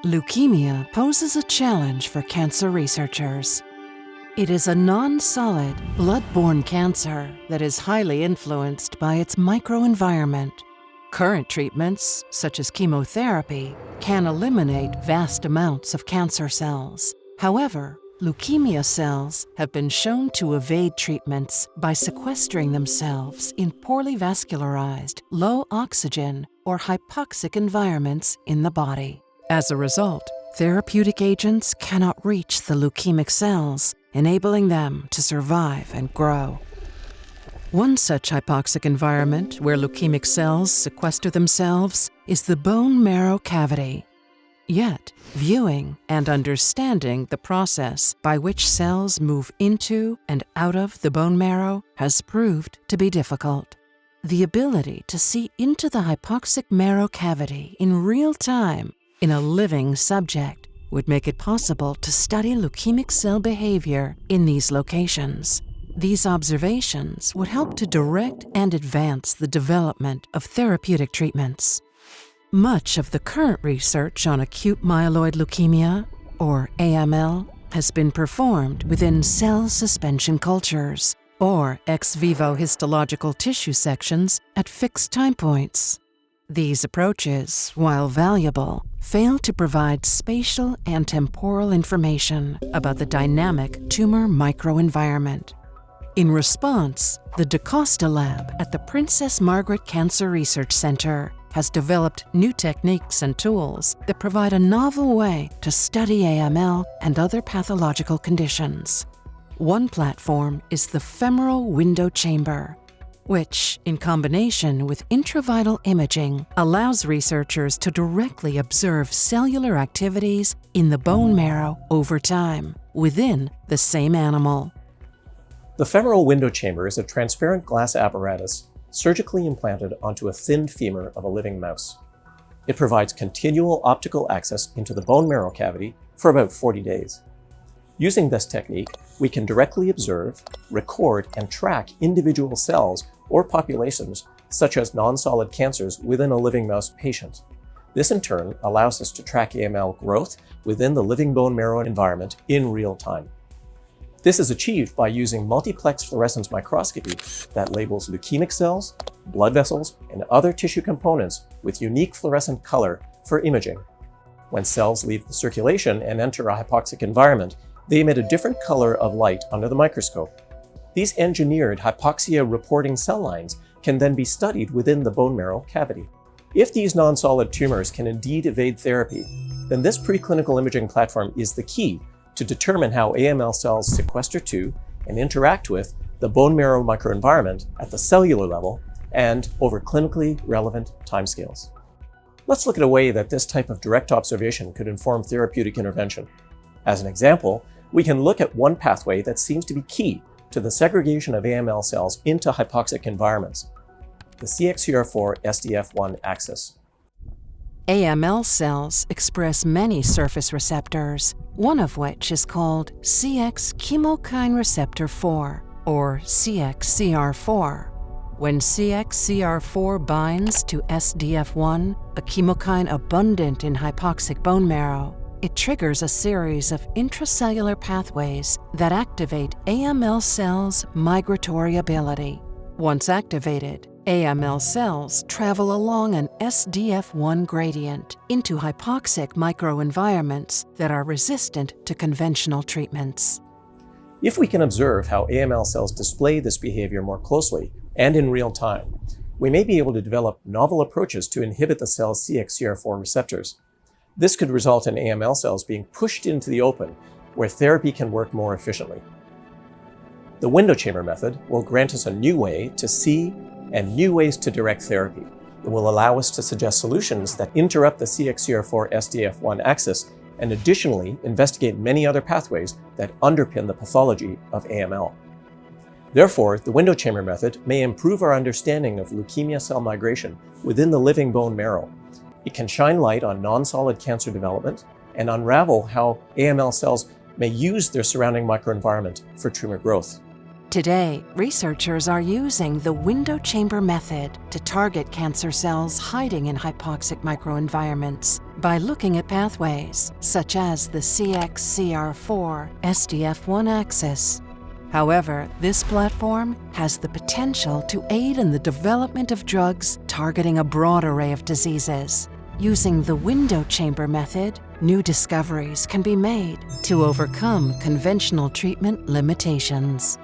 Leukemia poses a challenge for cancer researchers. It is a non-solid, blood-borne cancer that is highly influenced by its microenvironment. Current treatments, such as chemotherapy, can eliminate vast amounts of cancer cells. However, leukemia cells have been shown to evade treatments by sequestering themselves in poorly vascularized, low oxygen, or hypoxic environments in the body. As a result, therapeutic agents cannot reach the leukemic cells, enabling them to survive and grow. One such hypoxic environment where leukemic cells sequester themselves is the bone marrow cavity. Yet, viewing and understanding the process by which cells move into and out of the bone marrow has proved to be difficult. The ability to see into the hypoxic marrow cavity in real time in a living subject would make it possible to study leukemic cell behavior in these locations. These observations would help to direct and advance the development of therapeutic treatments. Much of the current research on acute myeloid leukemia, or AML, has been performed within cell suspension cultures, or ex vivo histological tissue sections at fixed time points. These approaches, while valuable, fail to provide spatial and temporal information about the dynamic tumor microenvironment. In response, the DaCosta Lab at the Princess Margaret Cancer Research Center has developed new techniques and tools that provide a novel way to study AML and other pathological conditions. One platform is the femoral window chamber, which, in combination with intravital imaging, allows researchers to directly observe cellular activities in the bone marrow over time, within the same animal. The femoral window chamber is a transparent glass apparatus surgically implanted onto a thinned femur of a living mouse. It provides continual optical access into the bone marrow cavity for about 40 days. Using this technique, we can directly observe, record, and track individual cells or populations, such as non-solid cancers within a living mouse patient. This in turn allows us to track AML growth within the living bone marrow environment in real time. This is achieved by using multiplex fluorescence microscopy that labels leukemic cells, blood vessels, and other tissue components with unique fluorescent color for imaging. When cells leave the circulation and enter a hypoxic environment, they emit a different color of light under the microscope. These engineered hypoxia-reporting cell lines can then be studied within the bone marrow cavity. If these non-solid tumors can indeed evade therapy, then this preclinical imaging platform is the key to determine how AML cells sequester to and interact with the bone marrow microenvironment at the cellular level and over clinically relevant timescales. Let's look at a way that this type of direct observation could inform therapeutic intervention. As an example, we can look at one pathway that seems to be key to the segregation of AML cells into hypoxic environments, the CXCR4-SDF1 axis. AML cells express many surface receptors, one of which is called CX chemokine receptor 4, or CXCR4. When CXCR4 binds to SDF1, a chemokine abundant in hypoxic bone marrow, it triggers a series of intracellular pathways that activate AML cells' migratory ability. Once activated, AML cells travel along an SDF1 gradient into hypoxic microenvironments that are resistant to conventional treatments. If we can observe how AML cells display this behavior more closely and in real time, we may be able to develop novel approaches to inhibit the cell's CXCR4 receptors. This could result in AML cells being pushed into the open, where therapy can work more efficiently. The window chamber method will grant us a new way to see and new ways to direct therapy. It will allow us to suggest solutions that interrupt the CXCR4-SDF1 axis and additionally investigate many other pathways that underpin the pathology of AML. Therefore, the window chamber method may improve our understanding of leukemia cell migration within the living bone marrow. It can shine light on non-solid cancer development and unravel how AML cells may use their surrounding microenvironment for tumor growth. Today, researchers are using the window chamber method to target cancer cells hiding in hypoxic microenvironments by looking at pathways such as the CXCR4 SDF1 axis. However, this platform has the potential to aid in the development of drugs targeting a broad array of diseases. Using the window chamber method, new discoveries can be made to overcome conventional treatment limitations.